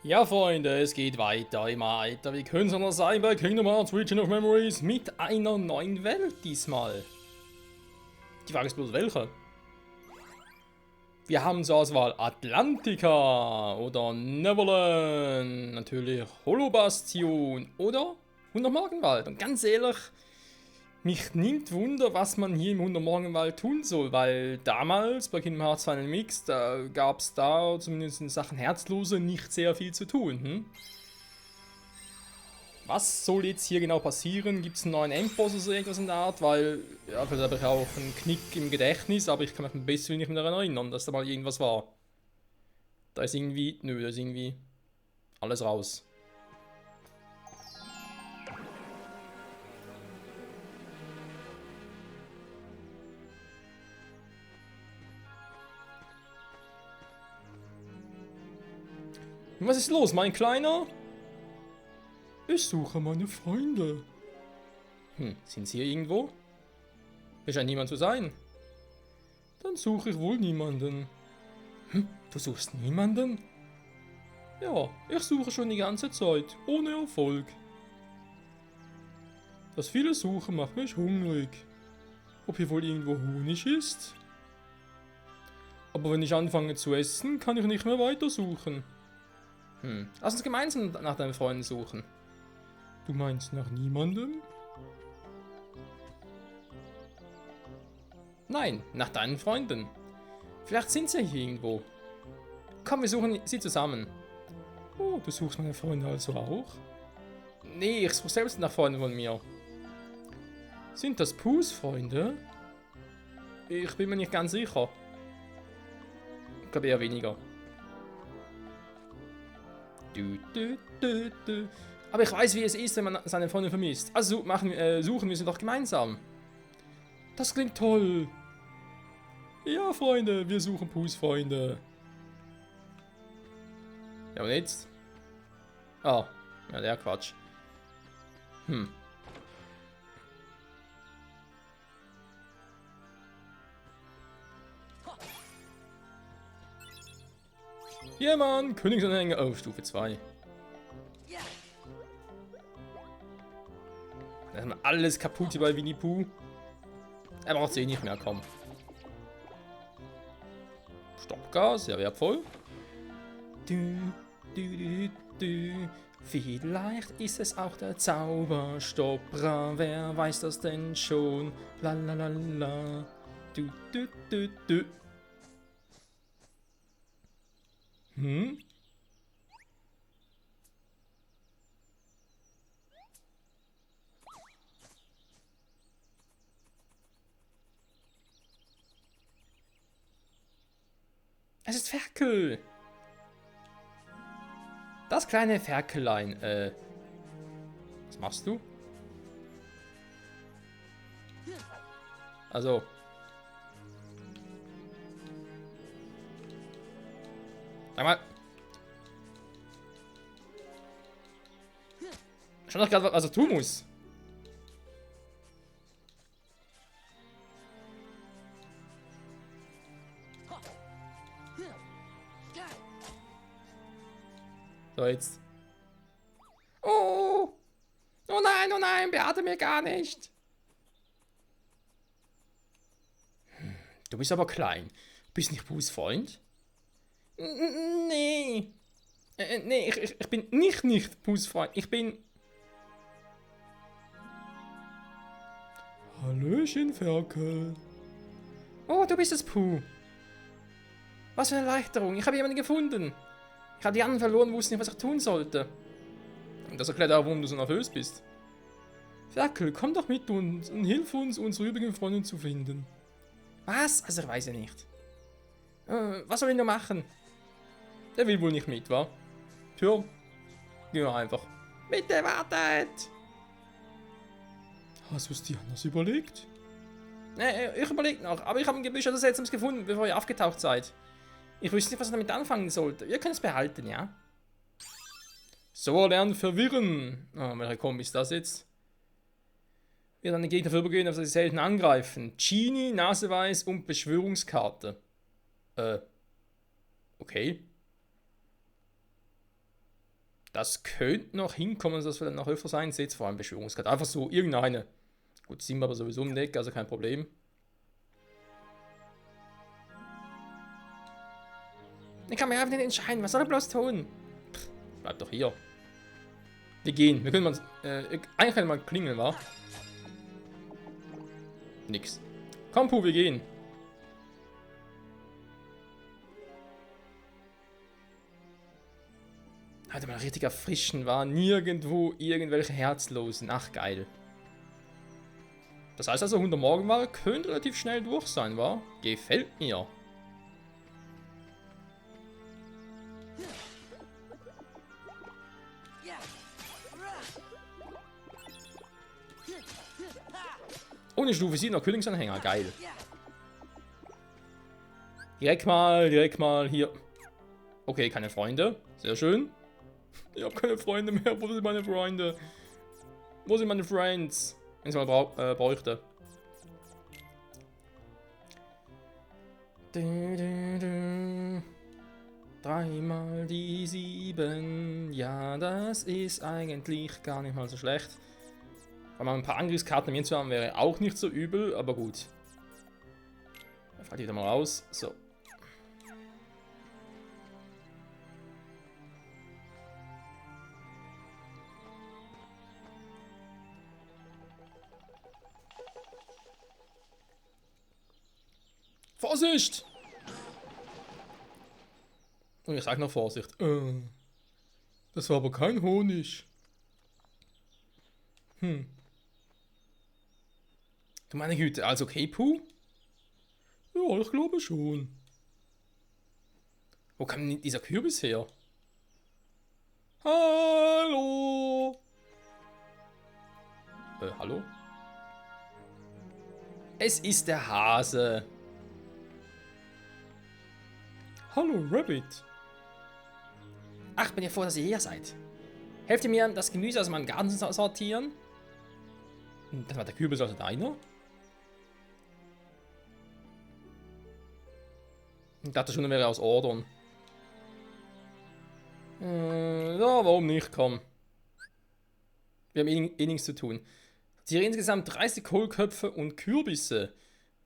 Ja, Freunde, es geht weiter, immer weiter. Wie können es anders sein bei Kingdom Hearts Region of Memories mit einer neuen Welt diesmal? Die Frage ist bloß, welche? Wir haben zur Auswahl Atlantica oder Neverland, natürlich Holobastion oder 100 Morgenwald. Und ganz ehrlich, mich nimmt Wunder, was man hier im 100 Morgenwald tun soll, weil damals bei Kingdom Hearts Final Mix, da gab es da zumindest in Sachen Herzlose nicht sehr viel zu tun. Was soll jetzt hier genau passieren? Gibt es einen neuen Endboss oder so irgendwas in der Art? Weil, ja, vielleicht habe ich auch einen Knick im Gedächtnis, aber ich kann mich ein bisschen nicht mehr daran erinnern, dass da mal irgendwas war. Da ist irgendwie, nö, da ist irgendwie alles raus. Was ist los, mein Kleiner? Ich suche meine Freunde. Sind sie hier irgendwo? Hier scheint niemand zu sein. Dann suche ich wohl niemanden. Du suchst niemanden? Ja, ich suche schon die ganze Zeit, ohne Erfolg. Das viele Suchen macht mich hungrig. Ob hier wohl irgendwo Honig ist? Aber wenn ich anfange zu essen, kann ich nicht mehr weitersuchen. Lass uns gemeinsam nach deinen Freunden suchen. Du meinst nach niemandem? Nein, nach deinen Freunden. Vielleicht sind sie hier irgendwo. Komm, wir suchen sie zusammen. Oh, du suchst meine Freunde also auch? Nee, ich suche selbst nach Freunden von mir. Sind das Poos Freunde? Ich bin mir nicht ganz sicher. Ich glaube eher weniger. Aber ich weiß, wie es ist, wenn man seine Freunde vermisst. Also suchen wir sie doch gemeinsam. Das klingt toll. Ja, Freunde, wir suchen Poos Freunde. Ja, und jetzt? Ah, ja, der Quatsch. Ja, Mann, Königsanhänger. Oh, Stufe 2. Da haben wir alles kaputt hier bei Winnie Pooh. Er braucht sie eh nicht mehr, komm. Stoppgas, sehr wertvoll. Vielleicht ist es auch der Zauberstopper, wer weiß das denn schon? Lalalala. Es ist Ferkel. Das kleine Ferkelein, was machst du? Also. Sag mal. Schon doch gerade, was er tun muss. So, jetzt. Oh! Oh nein, beate mir gar nicht. Du bist aber klein. Bist nicht Buß Freund? Nee. Nee, ich bin nicht Buß Freund. Ich bin... Hallöchen, Ferkel. Oh, du bist es, Puh. Was für eine Erleichterung. Ich habe jemanden gefunden. Ich habe die anderen verloren, wusste nicht, was ich tun sollte. Und das erklärt auch, warum du so nervös bist. Ferkel, komm doch mit uns und hilf uns, unsere übrigen Freunde zu finden. Was? Also, ich weiß ja nicht. Was soll ich nur machen? Der will wohl nicht mit, wa? Tja, gehen wir einfach. Bitte wartet! Hast du es dir anders überlegt? Ich überlege noch, aber ich habe ein Gebüsch oder Seltsames gefunden, bevor ihr aufgetaucht seid. Ich wüsste nicht, was ich damit anfangen sollte. Ihr könnt es behalten, ja? So lernen verwirren. Oh, welcher Kombi ist das jetzt? Wir dann den Gegner vorübergehen, auf sie selten angreifen. Genie, Naseweiß und Beschwörungskarte. Okay. Das könnte noch hinkommen, dass wir dann noch öfters einsetzen, vor allem Beschwörungskarte. Einfach so, irgendeine. Gut, sind wir aber sowieso im Deck, also kein Problem. Ich kann mir einfach nicht entscheiden, was soll er bloß tun? Pff, bleib doch hier. Wir gehen, wir können mal, eigentlich können wir mal klingeln, wa? Nix. Komm, Puh, wir gehen. Hatte mal richtig erfrischen, war nirgendwo irgendwelche Herzlosen. Ach, geil. Das heißt also, 100 Morgenware könnte relativ schnell durch sein, wa? Gefällt mir. Ohne Stufe 7 noch Königsanhänger, geil. Direkt mal hier. Okay, keine Freunde. Sehr schön. Ich habe keine Freunde mehr. Wo sind meine Freunde? Wo sind meine Friends? Wenn ich mal bräuchte. Dreimal die 7. Ja, das ist eigentlich gar nicht mal so schlecht. Weil man ein paar Angriffskarten mir zu haben wäre auch nicht so übel, aber gut. Dann fällt die wieder mal raus. So. Vorsicht! Und ich sag noch Vorsicht. Das war aber kein Honig. Du meine Güte, also okay, Puh? Ja, ich glaube schon. Wo kam denn dieser Kürbis her? Hallo? Hallo? Es ist der Hase. Hallo, Rabbit. Ach, bin ja froh, dass ihr hier seid. Helft ihr mir, das Gemüse aus meinem Garten zu sortieren? Das war der Kürbis also deiner? Ich dachte schon, er wäre aus Ordon. Ja, warum nicht? Komm. Wir haben eh nichts zu tun. Tiere insgesamt 30 Kohlköpfe und Kürbisse.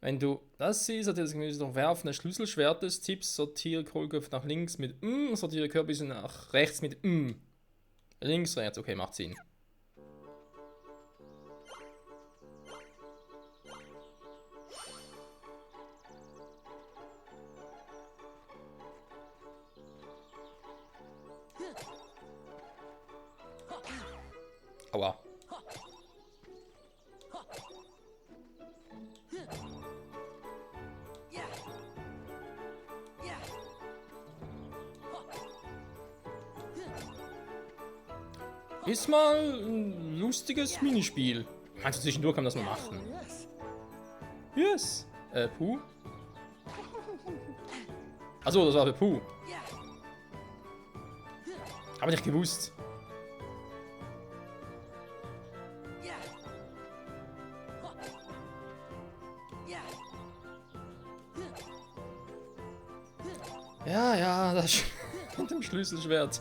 Wenn du das siehst, sortiere das Gemüse durch Werfen des Schlüsselschwertes, Tipps, sortiere Kohlköpfe nach links mit sortiere Kürbisse nach rechts mit Links, rechts, okay, macht Sinn. Aua. Ist mal ein lustiges Minispiel. Meinst du, zwischendurch kann man das mal machen? Yes. Puh. Achso, das war für Puh. Hab ich nicht gewusst. Ja, das mit dem Schlüsselschwert.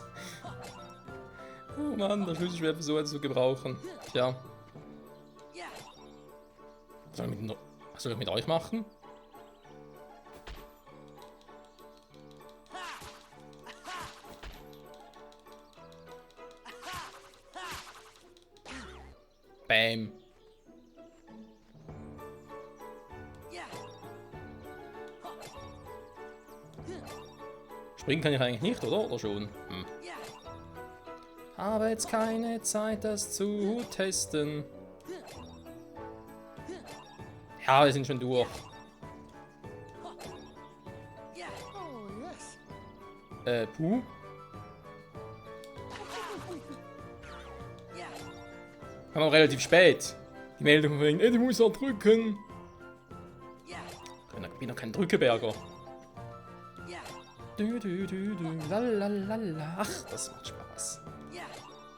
Oh Mann, das Schlüsselschwert so zu gebrauchen. Tja. Was soll ich mit euch machen? Bam. Springen kann ich eigentlich nicht, oder? Oder schon? Habe jetzt keine Zeit, das zu testen. Ja, wir sind schon durch. Puh. Kam auch relativ spät. Die Meldung von wegen, du musst noch drücken. Ich bin noch kein Drückeberger. Lalalala. Ach, das macht Spaß.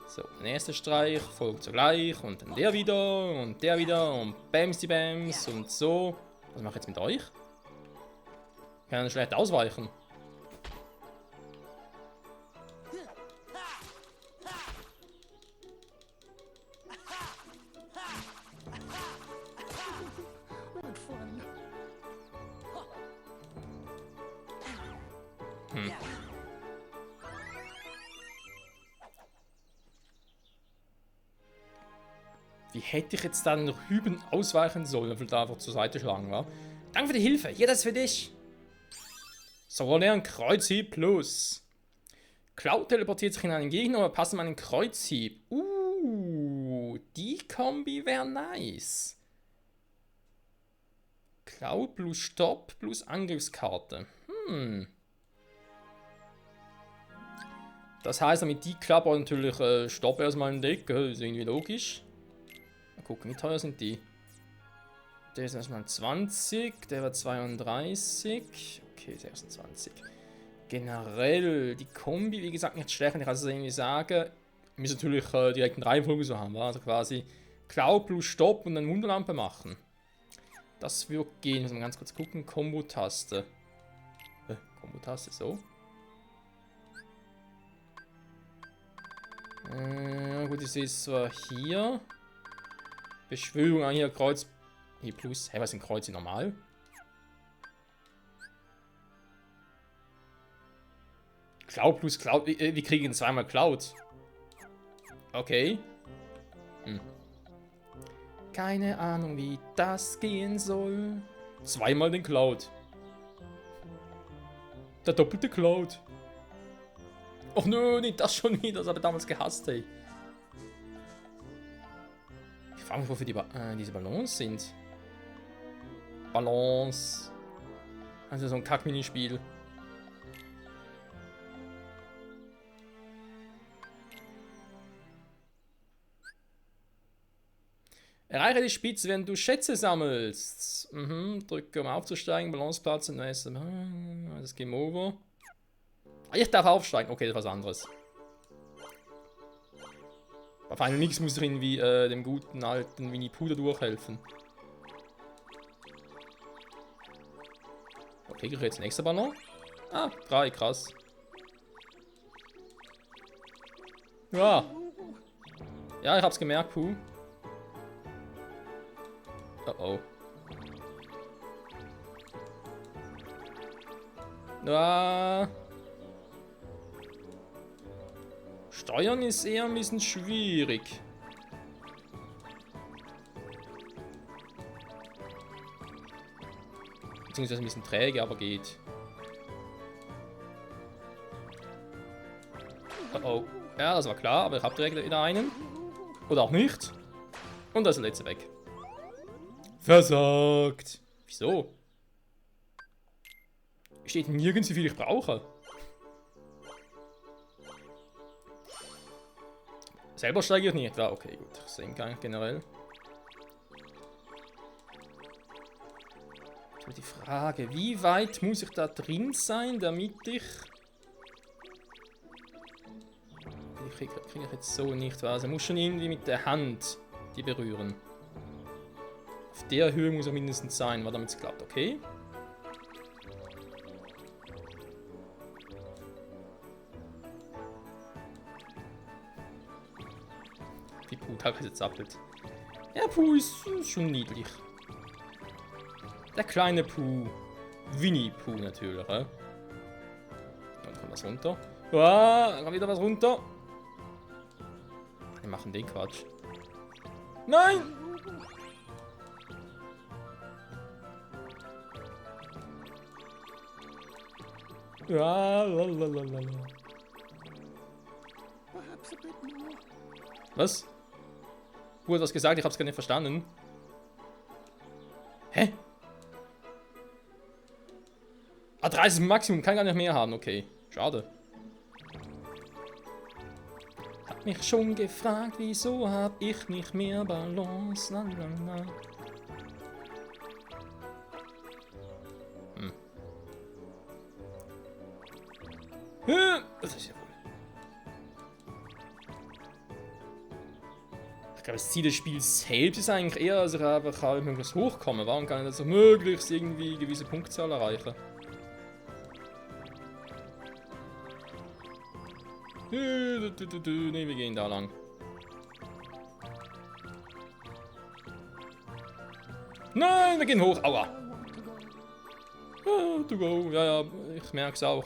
So, der nächste Streich folgt zugleich und dann der wieder und der wieder und Bams die Bams und so. Was mache ich jetzt mit euch? Ich kann schlecht ausweichen. Wie hätte ich jetzt dann noch hüben ausweichen sollen, weil da einfach zur Seite schlagen war? Danke für die Hilfe. Hier, das ist für dich. So, lernen Kreuzhieb plus. Cloud teleportiert sich in einen Gegner, aber passt ihm einen Kreuzhieb. Die Kombi wäre nice. Cloud plus Stopp plus Angriffskarte. Das heißt, damit die Klapper natürlich Stopp erstmal im Deck, ist irgendwie logisch. Mal gucken, wie teuer sind die? Der ist erstmal 20, der war 32. Okay, 26. Generell, die Kombi, wie gesagt, nicht schlecht. Ich kann es irgendwie sagen. Wir müssen natürlich direkt eine Reihenfolge so haben. Also quasi Cloud plus Stopp und dann Wunderlampe machen. Das wird gehen. Muss man ganz kurz gucken. Kombo-Taste. Kombo-Taste, so. Gut, ich sehe es zwar hier. Beschwörung, hier Kreuz. Hier plus. Hey, was sind Kreuze normal? Cloud plus Cloud. Wir kriegen zweimal Cloud. Okay. Keine Ahnung, wie das gehen soll. Zweimal den Cloud. Der doppelte Cloud. Och nö, nicht das schon wieder. Das habe ich damals gehasst, ey. Ich frage mich, wofür diese Ballons sind. Ballons. Also so ein Kack-Minispiel. Erreiche die Spitze, wenn du Schätze sammelst. Drücke, um aufzusteigen. Balanceplatz in das Game Over. Ich darf aufsteigen. Okay, das ist was anderes. Bei Final Mix muss ich irgendwie dem guten alten Winnie Pooh durchhelfen. Okay, kriege ich jetzt einen extra Ballon? Ah, 3, krass. Ja. Ja, ich hab's gemerkt, Pooh. Oh. Ja. Steuern ist eher ein bisschen schwierig. Beziehungsweise ein bisschen träge, aber geht. Oh. Ja, das war klar, aber ich habe direkt wieder einen. Oder auch nicht. Und da ist der letzte weg. Versagt. Wieso? Steht nirgends, wie viel ich brauche. Selber steige ich nicht. Ja, okay, gut. Ich sehe gar nicht generell. Die Frage, wie weit muss ich da drin sein, damit ich... Die kriege ich jetzt so nicht raus. Ich muss schon irgendwie mit der Hand die berühren. Auf der Höhe muss er mindestens sein, weil damit es klappt. Okay. Wie Pooh teilweise zappelt. Ja, Pooh ist schon niedlich. Der kleine Pooh. Winnie Pooh natürlich, Dann kommt was runter. Dann kommt wieder was runter. Wir machen den Quatsch. Nein! Ja, lalalala. Was? Du hast was gesagt, ich hab's gar nicht verstanden. Hä? Ah, 30 Maximum, kann gar nicht mehr haben, okay. Schade. Hab mich schon gefragt, wieso hab ich nicht mehr Balance? Lalala. Das ist ja wohl. Ich glaube, das Ziel des Spiels selbst ist eigentlich eher, dass ich einfach möglichst hochkomme. Warum kann ich das möglichst irgendwie eine gewisse Punktzahl erreichen? Ne, wir gehen da lang. Nein, wir gehen hoch. Aua. To go. Ja, ich merk's auch.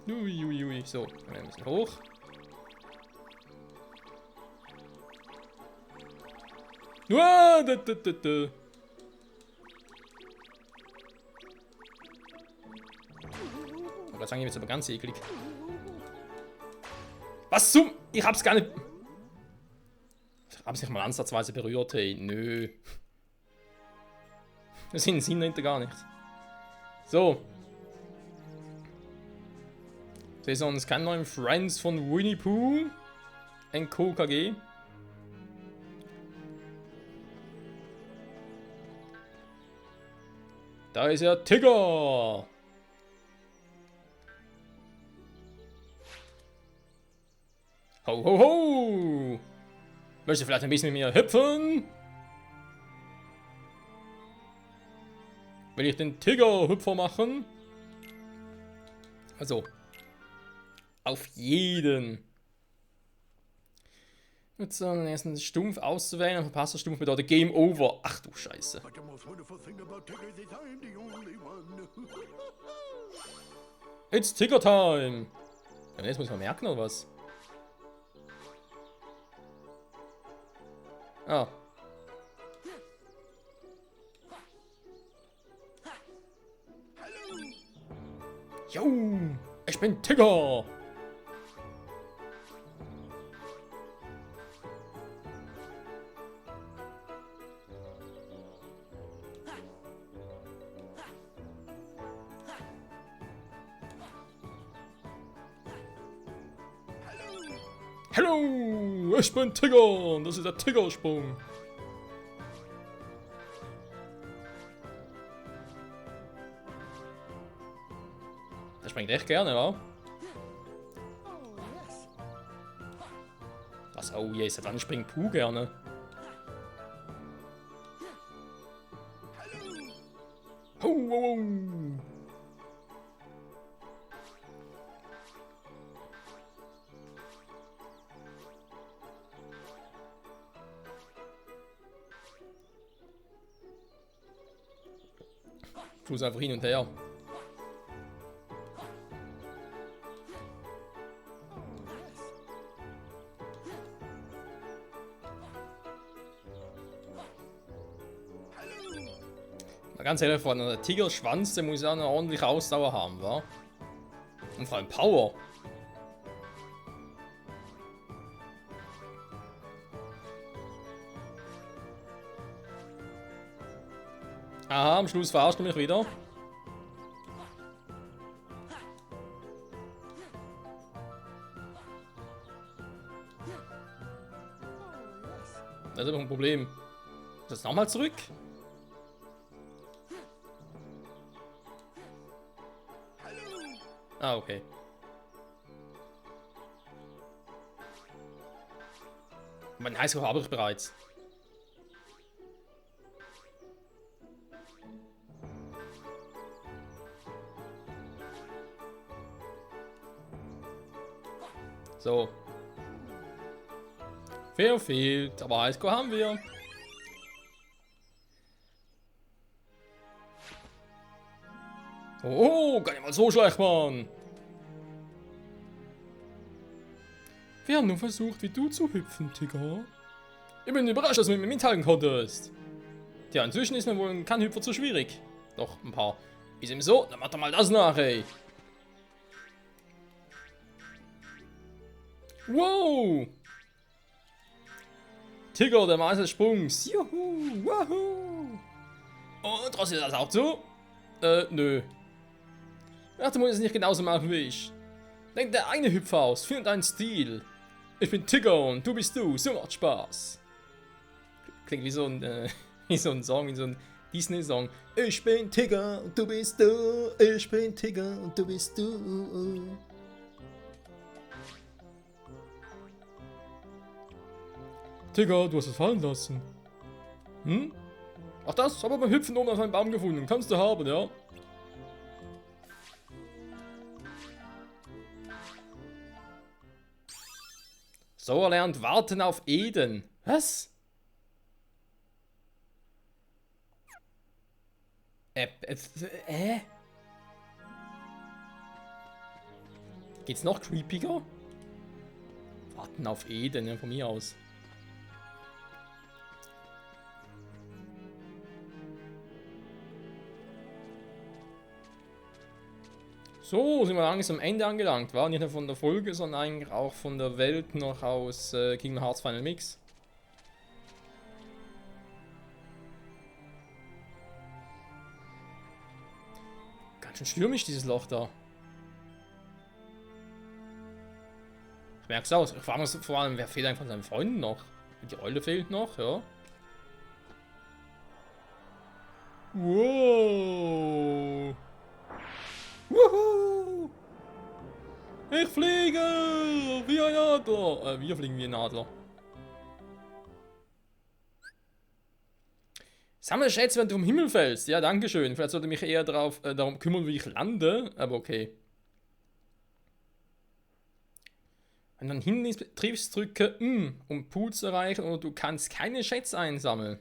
Ui. So, dann ein bisschen hoch. Uah, da. Ich sagen, jetzt aber ganz eklig. Was zum? Ich hab's gar nicht. Ich hab's nicht mal ansatzweise berührt, hey. Nö. Das sind Sinn hinter gar nicht. So. Wir sehen uns keinen neuen Friends von Winnie Pooh. Ein KKG. Da ist ja Tigger. Ho, ho, ho! Möchtest du vielleicht ein bisschen mit mir hüpfen? Will ich den Tiger-Hüpfer machen? Also, auf jeden. Mit so einem ersten Stumpf auszuwählen, ein verpasster Stumpf bedeutet Game Over. Ach du Scheiße. It's Tiger Time! Ja, jetzt muss man merken, oder was? Ah. Jo, ich bin Tigger. Hallo, ich bin Tigger. Das ist der Tiggersprung. Der springt echt gerne, wa? Was? Oh je, seit wann springt Pooh gerne? Ho, ho, ho. Fuß einfach hin und her. Mal ganz ehrlich, von einer Tigerschwanz, der muss ja eine ordentliche Ausdauer haben, wa? Und vor allem Power. Aha, am Schluss verarscht du mich wieder. Das ist aber ein Problem. Das nochmal zurück? Ah, okay. Mein Highscore habe ich bereits. So. Fehlt, aber Highscore haben wir. Oh, gar nicht mal so schlecht, Mann. Wir haben nur versucht, wie du zu hüpfen, Tigger. Ich bin überrascht, dass du mit mir mithalten konntest. Tja, inzwischen ist mir wohl kein Hüpfer zu schwierig. Doch, ein paar. Ist ihm so? Dann mach doch mal das nach, ey. Wow! Tigger, der Meister des Sprungs. Juhu! Wahoo! Und traust du das auch zu? Nö. Ach, du musst es nicht genauso machen wie ich. Denk der eine Hüpfer aus, find deinen Stil. Ich bin Tigger und du bist du, so macht Spaß. Klingt wie so ein, wie so ein Song, wie so ein Disney-Song. Ich bin Tigger und du bist du, ich bin Tigger und du bist du. Tigger, du hast es fallen lassen. Hm? Ach das, aber beim Hüpfen oben auf einem Baum gefunden. Kannst du haben, ja? So erlernt Warten auf Eden. Was? Geht's noch creepiger? Warten auf Eden, ne, von mir aus. So, sind wir langsam am Ende angelangt, war nicht nur von der Folge, sondern eigentlich auch von der Welt noch aus Kingdom Hearts Final Mix. Ganz schön stürmisch, dieses Loch da. Ich merk's aus. Ich frage mich vor allem, wer fehlt eigentlich von seinen Freunden noch? Die Eule fehlt noch, ja. Wow. Wuhu! Ich fliege wie ein Adler. Wir fliegen wie ein Adler. Sammle Schätze, wenn du vom Himmel fällst. Ja, danke schön. Vielleicht sollte ich mich eher darum kümmern, wie ich lande. Aber okay. Wenn du ein Hindernis triffst, drücke um Pool zu erreichen oder du kannst keine Schätze einsammeln.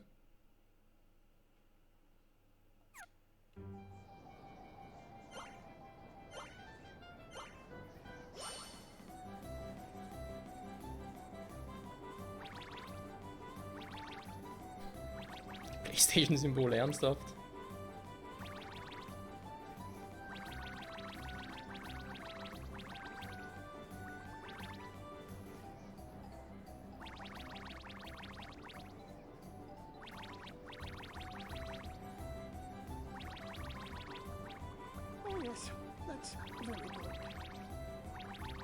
PlayStation-Symbol, ernsthaft?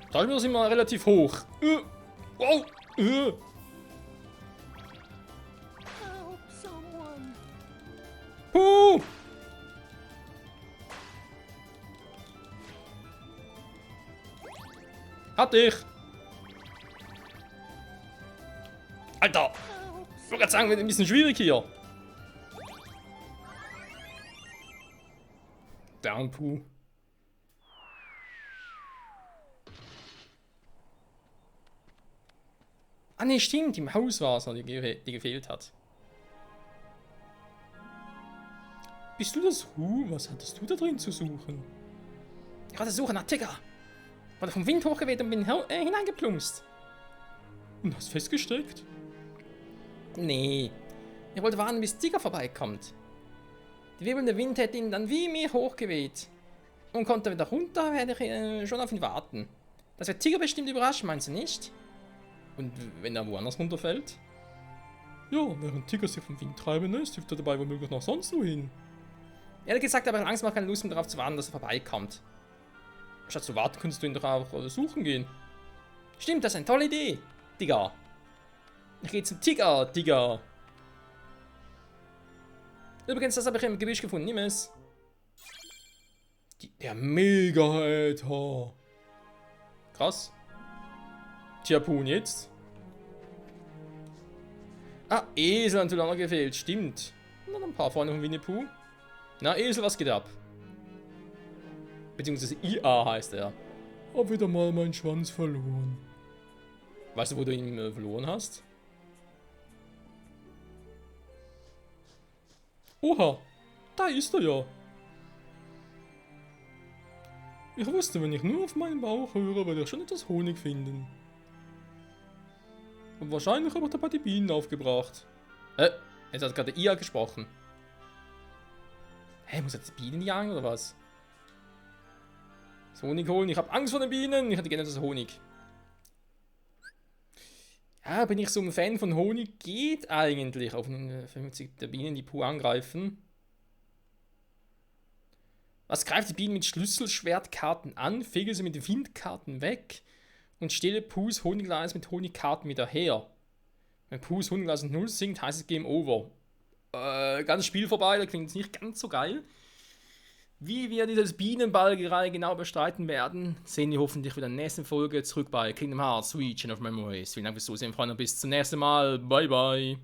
Da sind wir relativ hoch. Wow! Hat dich! Alter! Ich wollte gerade sagen, wird ein bisschen schwierig hier. Down, Puh. Ah ne, stimmt, im Haus war es noch, die gefehlt hat. Bist du das Hu? Was hattest du da drin zu suchen? Ich hatte Suche nach Tigger. Wurde vom Wind hochgeweht und bin hineingeplumpst. Und hast festgesteckt? Nee. Ich wollte warten, bis Tigger vorbeikommt. Der wirbelnde Wind hätte ihn dann wie mir hochgeweht. Und konnte wieder runter, werde ich schon auf ihn warten. Das wird Tigger bestimmt überraschen, meinst du nicht? Und wenn er woanders runterfällt? Ja, während Tigger sich vom Wind treiben lässt, hüpft er dabei womöglich noch sonst wohin. Ehrlich gesagt, aber Angst macht keine Lust mehr darauf zu warten, dass er vorbeikommt. Statt zu warten, könntest du ihn doch auch suchen gehen. Stimmt, das ist eine tolle Idee, Digga. Ich gehe zum Tigger, Digga. Übrigens, das habe ich im Gebüsch gefunden, nimm es. Der Mega-Hater. Krass. Tja, Puh, jetzt? Ah, Esel hat zu lange gefehlt, stimmt. Noch ein paar Freunde von Winnie Puh. Na, Esel, was geht ab? Beziehungsweise IA heißt er. Hab wieder mal meinen Schwanz verloren. Weißt du, wo du ihn verloren hast? Oha, da ist er ja. Ich wusste, wenn ich nur auf meinen Bauch höre, werde ich schon etwas Honig finden. Und wahrscheinlich habe ich dabei die Bienen aufgebracht. Jetzt hat gerade IA gesprochen. Hä, muss jetzt die Bienen jagen oder was? Das Honig holen. Ich habe Angst vor den Bienen. Ich hätte gerne das Honig. Ja, bin ich so ein Fan von Honig? Geht eigentlich. Auf 50 der Bienen, die Puh angreifen. Was greift die Bienen mit Schlüsselschwertkarten an? Fegel sie mit den Windkarten weg. Und stelle Puhs Honigglas mit Honigkarten wieder her. Wenn Puhs Honigglas 0 sinkt, heißt es Game Over. Ganzes Spiel vorbei, das klingt nicht ganz so geil. Wie wir dieses Bienenball gerade genau bestreiten werden, sehen wir hoffentlich wieder in der nächsten Folge zurück bei Kingdom Hearts Region of Memories. Vielen Dank fürs Zusehen, Freunde, bis zum nächsten Mal. Bye, bye.